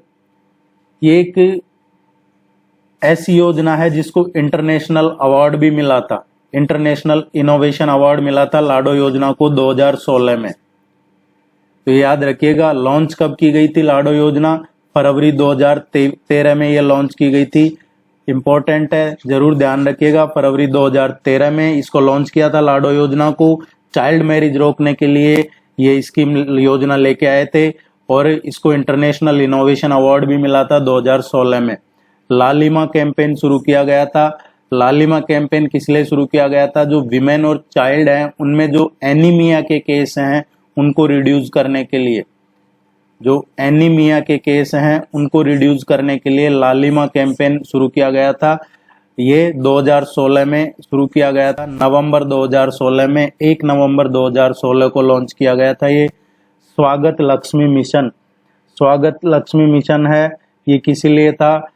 ये एक ऐसी योजना है जिसको इंटरनेशनल अवार्ड भी मिला था, इंटरनेशनल इनोवेशन अवार्ड मिला था लाडो योजना को 2016 में। तो याद रखिएगा, लॉन्च कब की गई थी लाडो योजना, फरवरी 2013 में ये लॉन्च की गई थी। इंपॉर्टेंट है, जरूर ध्यान रखिएगा, फरवरी 2013 में इसको लॉन्च किया था लाडो योजना को। चाइल्ड मैरिज रोकने के लिए ये स्कीम योजना लेके आए थे और इसको इंटरनेशनल इनोवेशन अवार्ड भी मिला था 2016 में। लालिमा कैंपेन शुरू किया गया था। लालिमा कैंपेन किस लिए शुरू किया गया था, जो विमेन और चाइल्ड हैं उनमें जो एनीमिया के केस हैं उनको रिड्यूस करने के लिए, जो एनीमिया के केस हैं उनको रिड्यूस करने के लिए लालिमा कैंपेन शुरू किया गया था। ये 2016 में शुरू किया गया था, नवंबर 2016 में, 1 नवंबर 2016 को लॉन्च किया गया था। ये स्वागत लक्ष्मी मिशन, स्वागत लक्ष्मी मिशन है, ये किस लिए था,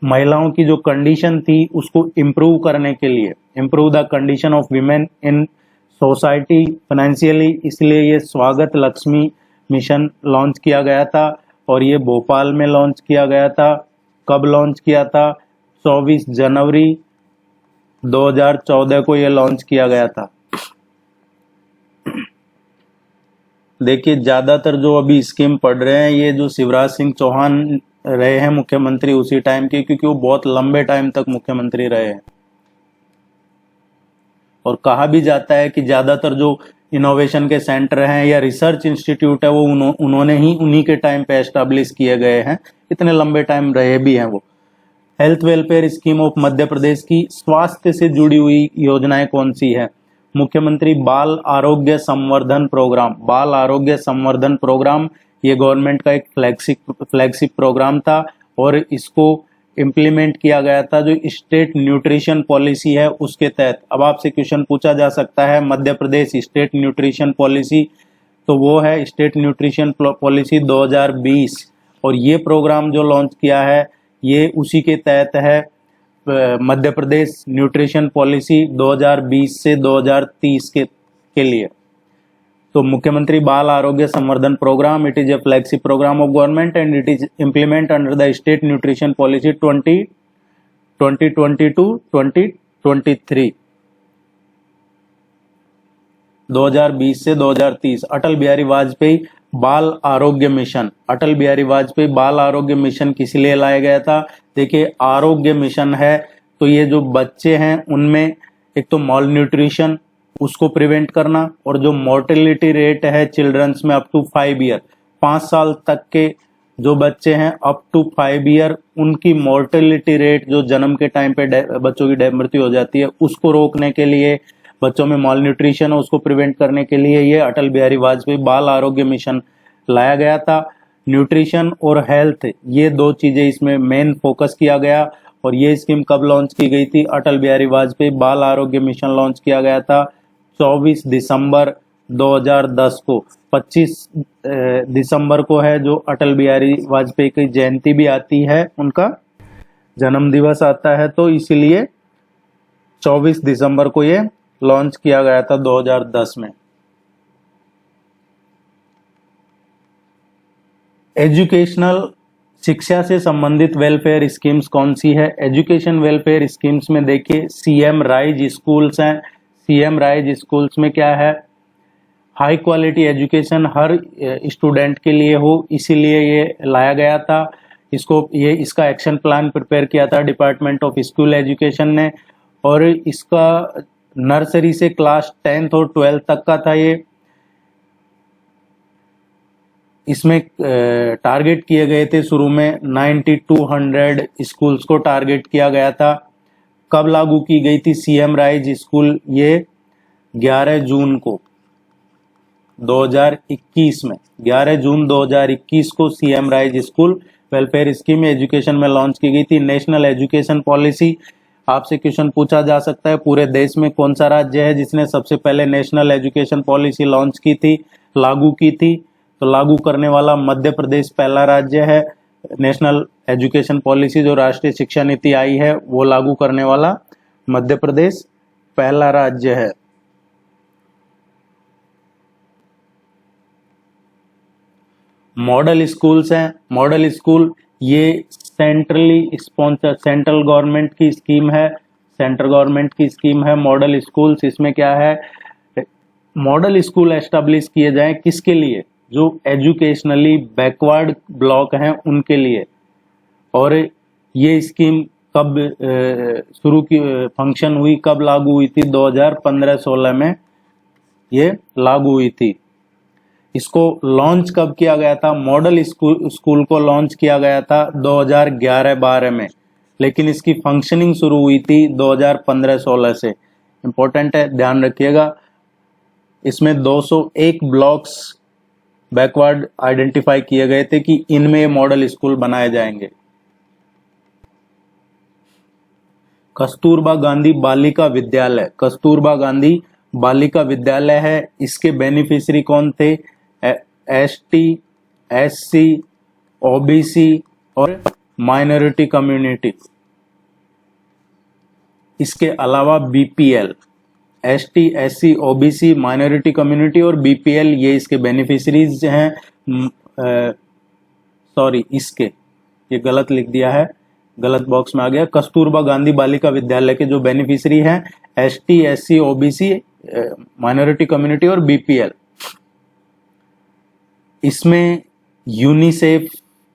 महिलाओं की जो कंडीशन थी उसको इम्प्रूव करने के लिए, improve the condition of women in society financially, इसलिए ये स्वागत लक्ष्मी मिशन लॉन्च किया गया था। और ये भोपाल में लॉन्च किया गया था। कब लॉन्च किया था, 24 जनवरी 2014 को ये लॉन्च किया गया था। देखिए, ज्यादातर जो अभी स्कीम पढ़ रहे हैं ये जो शिवराज सिंह चौहान रहे हैं मुख्यमंत्री उसी टाइम के, क्योंकि वो बहुत लंबे टाइम तक मुख्यमंत्री रहे हैं। और कहा भी जाता है कि ज्यादातर जो इनोवेशन के सेंटर हैं या रिसर्च इंस्टीट्यूट है वो उन्होंने ही उन्हीं के टाइम पे एस्टैब्लिश किए गए हैं, इतने लंबे टाइम रहे भी हैं वो। Health welfare scheme of Madhya Pradesh की स्वास्थ्य से जुड़ी हुई योजनाएं कौन सी है, मुख्यमंत्री बाल आरोग्य संवर्धन प्रोग्राम। बाल आरोग्य संवर्धन प्रोग्राम ये गवर्नमेंट का एक फ्लैगशिप प्रोग्राम था और इसको इम्प्लीमेंट किया गया था जो स्टेट न्यूट्रिशन पॉलिसी है उसके तहत। अब आपसे क्वेश्चन पूछा जा सकता है मध्य प्रदेश स्टेट न्यूट्रिशन पॉलिसी, तो वो है स्टेट न्यूट्रिशन पॉलिसी 2020। और ये प्रोग्राम जो लॉन्च किया है ये उसी के तहत है, मध्य प्रदेश न्यूट्रिशन पॉलिसी 2020 से 2030 के लिए। तो मुख्यमंत्री Bal Arogya Samvardhan programme, it is a flagship programme of government and it is implement under the state nutrition policy 2022-2023, 2020 से 2030। अटल बिहारी वाजपेयी बाल आरोग्य मिशन, अटल बिहारी वाजपेयी बाल आरोग्य मिशन किस लिए लाया गया था, देखिए आरोग्य मिशन है तो ये जो बच्चे हैं उनमें एक तो मॉल न्यूट्रिशन उसको प्रिवेंट करना, और जो मोर्टेलिटी रेट है चिल्ड्रंस में अप टू 5 ईयर, 5 साल तक के जो बच्चे हैं अप टू 5 ईयर उनकी मोर्टेलिटी रेट जो जन्म के टाइम पे बच्चों की मृत्यु हो जाती है उसको रोकने के लिए, बच्चों में मॉल न्यूट्रिशन है उसको प्रिवेंट करने के लिए ये अटल बिहारी वाजपेयी बाल आरोग्य मिशन लाया गया था। न्यूट्रिशन और हेल्थ, ये दो चीजें इसमें मेन फोकस किया गया। और ये स्कीम कब लॉन्च की गई थी? अटल बिहारी वाजपेयी बाल आरोग्य मिशन लॉन्च किया गया था 24 दिसंबर 2010 को। 25 दिसंबर को है जो अटल बिहारी वाजपेयी की जयंती भी आती है, उनका जन्म दिवस आता है, तो इसीलिए 24 दिसंबर को ये लॉन्च किया गया था 2010 में। एजुकेशनल, शिक्षा से संबंधित वेलफेयर स्कीम्स कौन सी है? एजुकेशन वेलफेयर स्कीम्स में देखिए सीएम राइज स्कूल्स हैं। सीएम राइज स्कूल्स में क्या है? हाई क्वालिटी एजुकेशन हर स्टूडेंट के लिए हो, इसीलिए ये लाया गया था। इसका एक्शन प्लान प्रिपेयर किया था डिपार्टमेंट ऑफ स्कूल एजुकेशन ने, और इसका नर्सरी से क्लास 10th और 12th तक का था ये। इसमें टारगेट किए गए थे शुरू में 9200 स्कूल्स को टारगेट किया गया था। कब लागू की गई थी सीएम राइज स्कूल? ये 11 जून को 2021 में, 11 जून 2021 को CM rise school welfare scheme education में लॉन्च की गई थी। नेशनल एजुकेशन पॉलिसी, आपसे क्वेश्चन पूछा जा सकता है पूरे देश में कौन सा राज्य है जिसने सबसे पहले नेशनल एजुकेशन पॉलिसी लॉन्च की थी, लागू की थी? तो लागू करने वाला मध्य प्रदेश पहला राज्य है। नेशनल एजुकेशन पॉलिसी जो राष्ट्रीय शिक्षा नीति आई है वो लागू करने वाला मध्य प्रदेश पहला राज्य है। मॉडल स्कूल्स हैं। मॉडल स्कूल ये सेंट्रली स्पॉन्सर, सेंट्रल गवर्नमेंट की स्कीम है, सेंट्रल गवर्नमेंट की स्कीम है मॉडल स्कूल्स। इसमें क्या है? मॉडल स्कूल एस्टेब्लिश किए जाएं किसके लिए? जो एजुकेशनली बैकवर्ड ब्लॉक हैं उनके लिए। और ये स्कीम कब शुरू की, फंक्शन हुई, कब लागू हुई थी? 2015-16 में ये लागू हुई थी। इसको लॉन्च कब किया गया था? मॉडल स्कूल को लॉन्च किया गया था 2011-12 में, लेकिन इसकी फंक्शनिंग शुरू हुई थी 2015-16 से। इंपॉर्टेंट है, ध्यान रखिएगा। इसमें 201 ब्लॉक्स बैकवर्ड आइडेंटिफाई किए गए थे कि इनमें मॉडल स्कूल बनाए जाएंगे। कस्तूरबा गांधी बालिका विद्यालय, कस्तूरबा गांधी बालिका विद्यालय है, इसके बेनिफिशियरी कौन थे? एसटी, एससी, ओबीसी और माइनॉरिटी कम्युनिटी। इसके अलावा BPL, ST, SC, OBC, minority community और बीपीएल, ये इसके बेनिफिशरीज हैं। सॉरी, ये गलत लिख दिया है, गलत बॉक्स में आ गया। कस्तूरबा गांधी बालिका विद्यालय के जो बेनिफिशरी हैं ST, SC, OBC, minority community और बीपीएल। इसमें यूनिसेफ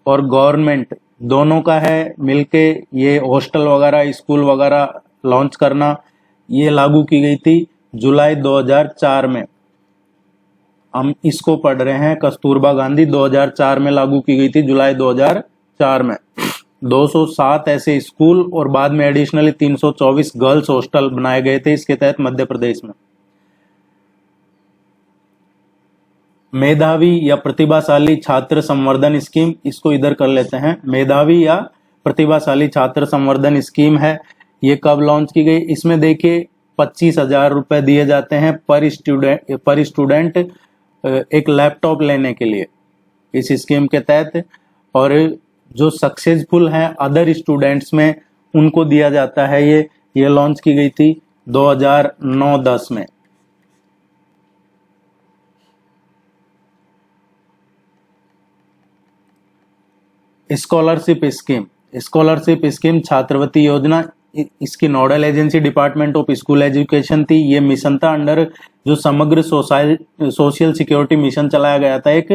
और गवर्नमेंट दोनों का है मिलके ये हॉस्टल वगैरह, स्कूल वगैरह लॉन्च करना। ये लागू की गई थी जुलाई 2004 में। हम इसको पढ़ रहे हैं, कस्तूरबा गांधी 2004 में लागू की गई थी, जुलाई 2004 में। 207 ऐसे स्कूल और बाद में एडिशनली 324 गर्ल्स हॉस्टल बनाए गए थे इसके तहत मध्य प्रदेश में। मेधावी या प्रतिभाशाली छात्र संवर्धन स्कीम, इसको इधर कर लेते हैं। मेधावी या प्रतिभाशाली छात्र संवर्धन स्कीम है, ये कब लॉन्च की गई? इसमें देखिए 25,000 रुपए दिए जाते हैं पर स्टूडेंट एक लैपटॉप लेने के लिए इस स्कीम के तहत। और जो सक्सेसफुल हैं अदर स्टूडेंट्स में उनको दिया जाता है। ये लॉन्च की गई थी 2009-10 में। स्कॉलरशिप स्कीम, स्कॉलरशिप स्कीम छात्रवृत्ति योजना, इसकी nodal agency department of school education थी। ये मिशन था अंडर जो समग्र सोशल सिक्योरिटी मिशन चलाया गया था, एक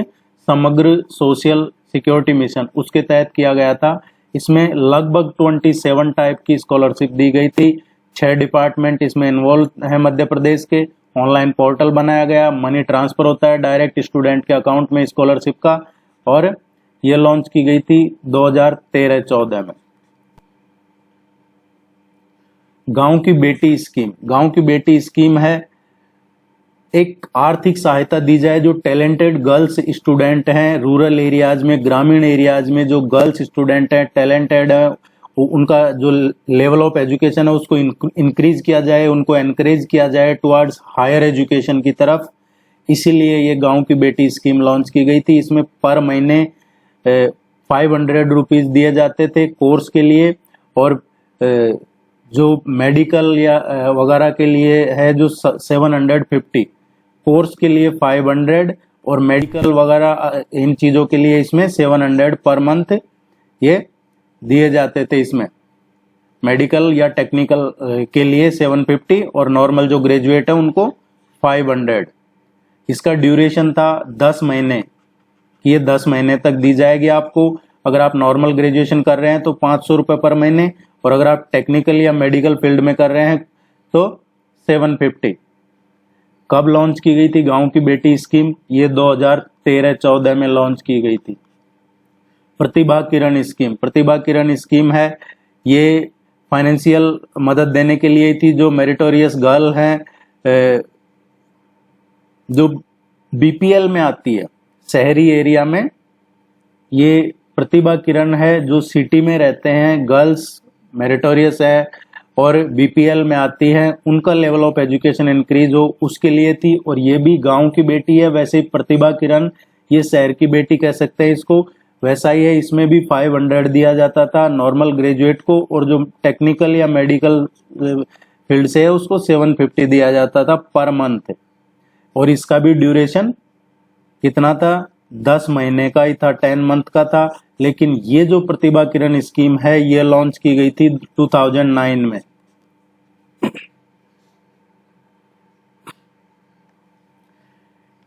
समग्र सोशल सिक्योरिटी मिशन, उसके तहत किया गया था। इसमें लगभग 27 टाइप की स्कॉलरशिप दी गई थी। 6 डिपार्टमेंट इसमें इन्वॉल्व है मध्य प्रदेश के। ऑनलाइन पोर्टल बनाया गया, मनी ट्रांसफर होता है डायरेक्ट स्टूडेंट के अकाउंट में स्कॉलरशिप का। और ये लॉन्च की गई थी 2013-14 में। गांव की बेटी स्कीम, गांव की बेटी स्कीम है, एक आर्थिक सहायता दी जाए जो टैलेंटेड गर्ल्स स्टूडेंट हैं रूरल एरियाज में, ग्रामीण एरियाज में जो गर्ल्स स्टूडेंट हैं टैलेंटेड है, उनका जो लेवल ऑफ एजुकेशन है उसको इंक्रीज किया जाए, उनको एनकरेज किया जाए टुवर्ड्स हायर एजुकेशन की तरफ। इसीलिए ये गांव की बेटी स्कीम लॉन्च की गई थी। इसमें पर महीने 500 रुपीज दिए जाते थे कोर्स के लिए, और जो मेडिकल या वगैरह के लिए है जो 750, कोर्स के लिए 500 और मेडिकल वगैरह इन चीज़ों के लिए इसमें 700 पर मंथ ये दिए जाते थे। इसमें मेडिकल या टेक्निकल के लिए 750 और नॉर्मल जो ग्रेजुएट है उनको 500। इसका ड्यूरेशन था 10 महीने, ये 10 महीने तक दी जाएगी आपको। अगर आप नॉर्मल ग्रेजुएशन कर रहे हैं तो 500 रुपये पर महीने, और अगर आप टेक्निकल या मेडिकल फील्ड में कर रहे हैं तो 750। कब लॉन्च की गई थी गांव की बेटी स्कीम? ये 2013-14 में लॉन्च की गई थी। प्रतिभा किरण स्कीम, प्रतिभा किरण स्कीम है, ये फाइनेंशियल मदद देने के लिए थी जो मेरिटोरियस गर्ल हैं, जो बीपीएल में आती है शहरी एरिया में। ये प्रतिभा किरण है जो सिटी में रहते हैं गर्ल्स, मेरिटोरियस है और बीपीएल में आती है, उनका लेवल ऑफ एजुकेशन इंक्रीज हो उसके लिए थी। और ये भी गांव की बेटी है। वैसे प्रतिभा किरण ये शहर की बेटी कह सकते हैं इसको, वैसा ही है। इसमें भी 500 दिया जाता था नॉर्मल ग्रेजुएट को, और जो टेक्निकल या मेडिकल फील्ड से है उसको 750 दिया जाता था पर मंथ। और इसका भी ड्यूरेशन कितना था? 10 महीने का ही था, 10 मंथ का था। लेकिन ये जो प्रतिभा किरण स्कीम है ये लॉन्च की गई थी 2009 में।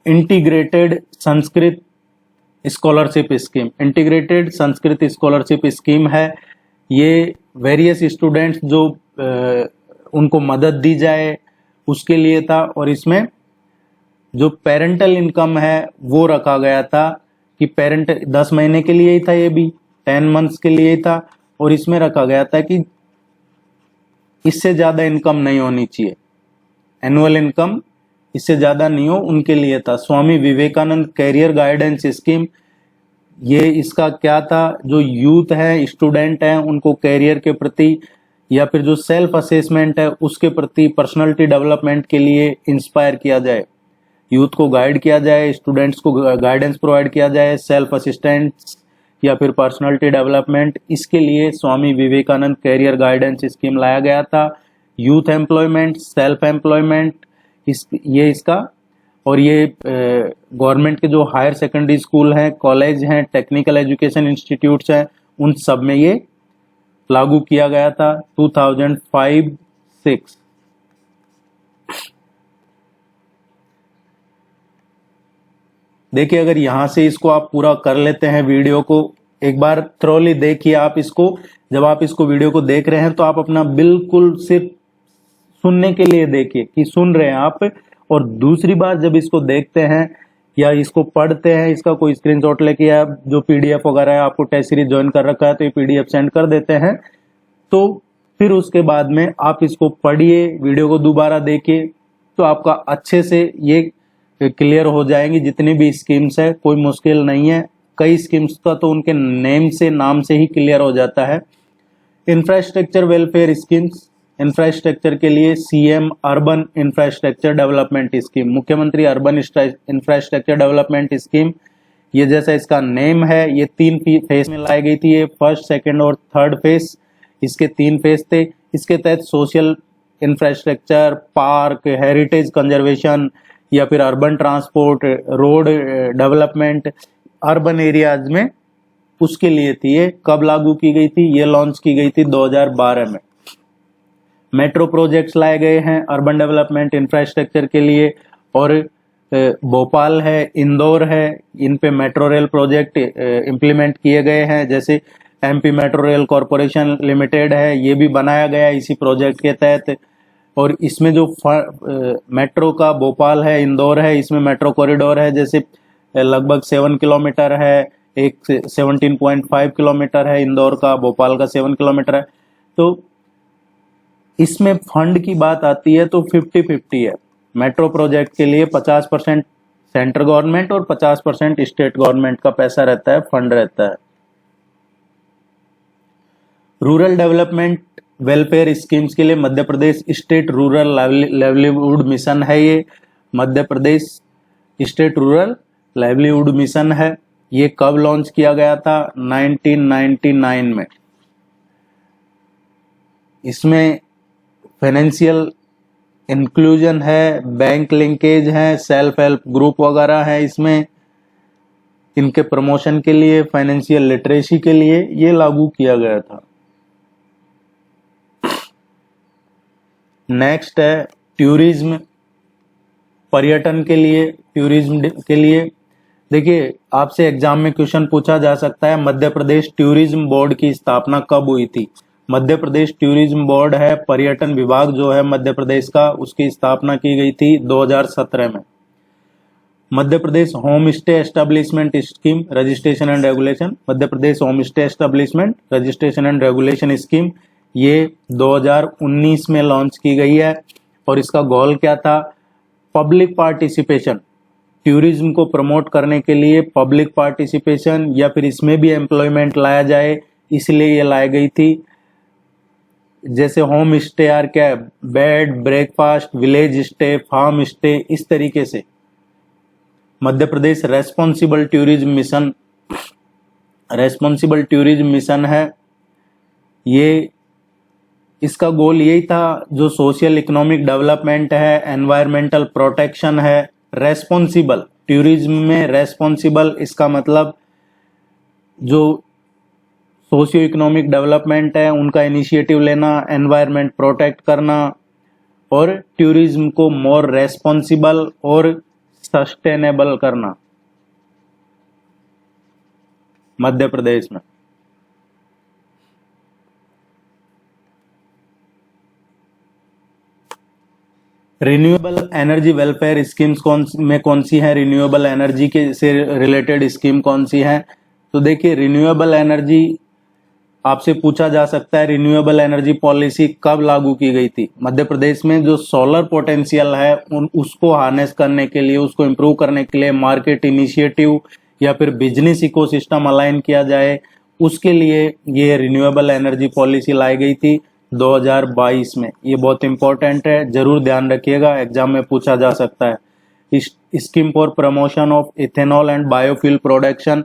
Integrated Sanskrit scholarship scheme, integrated Sanskrit scholarship scheme है। ये वेरियस स्टूडेंट्स जो उनको मदद दी जाए उसके लिए था। और इसमें जो पेरेंटल इनकम है वो रखा गया था कि पेरेंट 10 महीने के लिए ही था, ये भी 10 मंथ्स के लिए ही था। और इसमें रखा गया था कि इससे ज्यादा इनकम नहीं होनी चाहिए, एनुअल इनकम इससे ज्यादा नहीं हो, उनके लिए था। Swami Vivekananda career guidance scheme, ये इसका क्या था? जो यूथ है, स्टूडेंट हैं, उनको कैरियर के प्रति या फिर जो सेल्फ असेसमेंट है उसके प्रति पर्सनालिटी डेवलपमेंट के लिए इंस्पायर किया जाए, यूथ को गाइड किया जाए, स्टूडेंट्स को गाइडेंस प्रोवाइड किया जाए, सेल्फ असिस्टेंस या फिर पर्सनालिटी डेवलपमेंट। इसके लिए Swami Vivekananda career guidance scheme लाया गया था। यूथ एम्प्लॉयमेंट, सेल्फ एम्प्लॉयमेंट, ये इसका। और ये गवर्नमेंट के जो हायर सेकेंडरी स्कूल हैं, कॉलेज हैं, टेक्निकल एजुकेशन इंस्टीट्यूट्स हैं, उन सब में ये लागू किया गया था 2005-06। देखिए, अगर यहां से इसको आप पूरा कर लेते हैं, वीडियो को एक बार थ्रोली देखिए आप इसको। जब आप इसको वीडियो को देख रहे हैं तो आप अपना बिल्कुल सिर्फ सुनने के लिए देखिए कि सुन रहे हैं आप, और दूसरी बार जब इसको देखते हैं या इसको पढ़ते हैं, इसका कोई स्क्रीनशॉट लेके या जो पीडीएफ वगैरह है, आपको टेस्ट सीरीज ज्वाइन कर रखा है तो ये पीडीएफ सेंड कर देते हैं, तो फिर उसके बाद में आप इसको पढ़िए, वीडियो को दोबारा देखिए, तो आपका अच्छे से ये क्लियर हो जाएंगी जितनी भी स्कीम्स है। कोई मुश्किल नहीं है, कई स्कीम्स का तो उनके नाम से ही क्लियर हो जाता है। इंफ्रास्ट्रक्चर वेलफेयर स्कीम्स, इंफ्रास्ट्रक्चर के लिए CM urban infrastructure development scheme, मुख्यमंत्री अर्बन इंफ्रास्ट्रक्चर डेवलपमेंट स्कीम, ये जैसा इसका नेम है, ये 3 फेज में लाई गई थी। ये फर्स्ट, सेकंड और थर्ड फेज, इसके 3 फेज थे। इसके तहत social infrastructure, park, heritage conservation या फिर urban transport, road development urban areas में, उसके लिए थी। ये कब लागू की गई थी? ये लॉन्च की गई थी 2012 में। मेट्रो प्रोजेक्ट्स लाए गए हैं अर्बन डेवलपमेंट इंफ्रास्ट्रक्चर के लिए, और भोपाल है, इंदौर है, इन पे मेट्रो रेल प्रोजेक्ट इम्प्लीमेंट किए गए हैं। जैसे MP metro rail corporation limited है, ये भी बनाया गया इसी प्रोजेक्ट के तहत। और इसमें जो मेट्रो का भोपाल है, इंदौर है, इसमें मेट्रो कॉरिडोर है, जैसे लगभग 7 किलोमीटर है, एक 17.5 किलोमीटर है इंदौर का, भोपाल का 7 किलोमीटर है। तो इसमें फंड की बात आती है तो 50-50 है, मेट्रो प्रोजेक्ट के लिए 50% सेंट्रल गवर्नमेंट और 50% स्टेट गवर्नमेंट का पैसा रहता है, फंड रहता है। रूरल डेवलपमेंट वेलफेयर स्कीम्स के लिए मध्य Pradesh state rural livelihood mission है। ये मध्य Pradesh state rural livelihood mission है। ये कब लॉन्च किया गया था? 1999 में। इसमें फाइनेंशियल इंक्लूजन है, बैंक लिंकेज है, सेल्फ हेल्प ग्रुप वगैरह है। इसमें इनके प्रमोशन के लिए, फाइनेंशियल लिटरेसी के लिए ये लागू किया गया था। नेक्स्ट है टूरिज्म, पर्यटन के लिए, टूरिज्म के लिए। देखिए, आपसे एग्जाम में क्वेश्चन पूछा जा सकता है, मध्य प्रदेश टूरिज्म बोर्ड की स्थापना कब हुई थी? मध्य प्रदेश टूरिज्म बोर्ड है, पर्यटन विभाग जो है मध्य प्रदेश का, उसकी स्थापना की गई थी 2017 में। Madhya Pradesh home stay establishment scheme registration and regulation, Madhya Pradesh home stay establishment registration and regulation scheme, ये 2019 में लॉन्च की गई है। और इसका गोल क्या था? पब्लिक पार्टिसिपेशन, टूरिज्म को प्रमोट करने के लिए पब्लिक पार्टिसिपेशन या फिर इसमें भी एम्प्लॉयमेंट लाया जाए, इसलिए ये लाई गई थी। जैसे होम स्टे आर क्या है? Bed, breakfast, village stay, farm stay, इस तरीके से Madhya Pradesh responsible tourism mission है। ये इसका गोल यही था, जो सोशल इकोनॉमिक डेवलपमेंट है, एनवायरमेंटल प्रोटेक्शन है, रेस्पॉन्सिबल टूरिज्म में रेस्पॉन्सिबल, इसका मतलब जो सोशियो इकोनॉमिक डेवलपमेंट है उनका इनिशिएटिव लेना, एनवायरनमेंट प्रोटेक्ट करना और टूरिज्म को मोर रेस्पॉन्सिबल और सस्टेनेबल करना मध्य प्रदेश में। रिन्यूएबल एनर्जी वेलफेयर स्कीम्स कौन सी है? रिन्यूएबल एनर्जी के से रिलेटेड स्कीम कौन सी है? तो देखिए, रिन्यूएबल एनर्जी आपसे पूछा जा सकता है, रिन्यूएबल एनर्जी पॉलिसी कब लागू की गई थी? मध्य प्रदेश में जो सोलर पोटेंशियल है उसको हार्नेस करने के लिए, उसको इम्प्रूव करने के लिए मार्केट इनिशिएटिव या फिर बिजनेस इकोसिस्टम अलाइन किया जाए, उसके लिए ये रिन्यूएबल एनर्जी पॉलिसी लाई गई थी 2022 में। ये बहुत इंपॉर्टेंट है, जरूर ध्यान रखिएगा, एग्जाम में पूछा जा सकता है। Scheme for promotion of ethanol and biofuel production,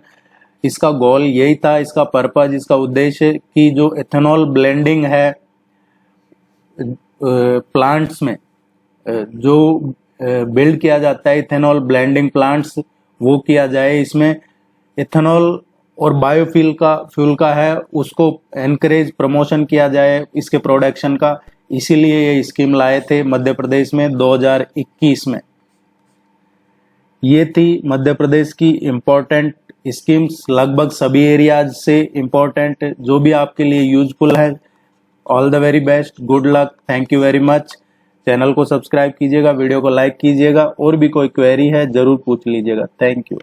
इसका गोल यही था, इसका पर्पज, इसका उद्देश्य कि जो इथेनॉल ब्लेंडिंग है प्लांट्स में जो बिल्ड किया जाता है, इथेनॉल ब्लेंडिंग प्लांट्स, वो किया जाए। इसमें इथेनॉल और बायोफ्यूल का है उसको एनकरेज, प्रमोशन किया जाए इसके प्रोडक्शन का, इसीलिए ये स्कीम लाए थे मध्य प्रदेश में 2021 में। ये थी मध्य प्रदेश की इम्पोर्टेंट स्कीम्स, लगभग सभी एरियाज से इम्पोर्टेंट, जो भी आपके लिए यूजफुल है। All the very best, good luck, thank you very much. Channel को सब्सक्राइब कीजिएगा, वीडियो को लाइक कीजिएगा, और भी कोई क्वेरी है जरूर पूछ लीजिएगा। Thank you.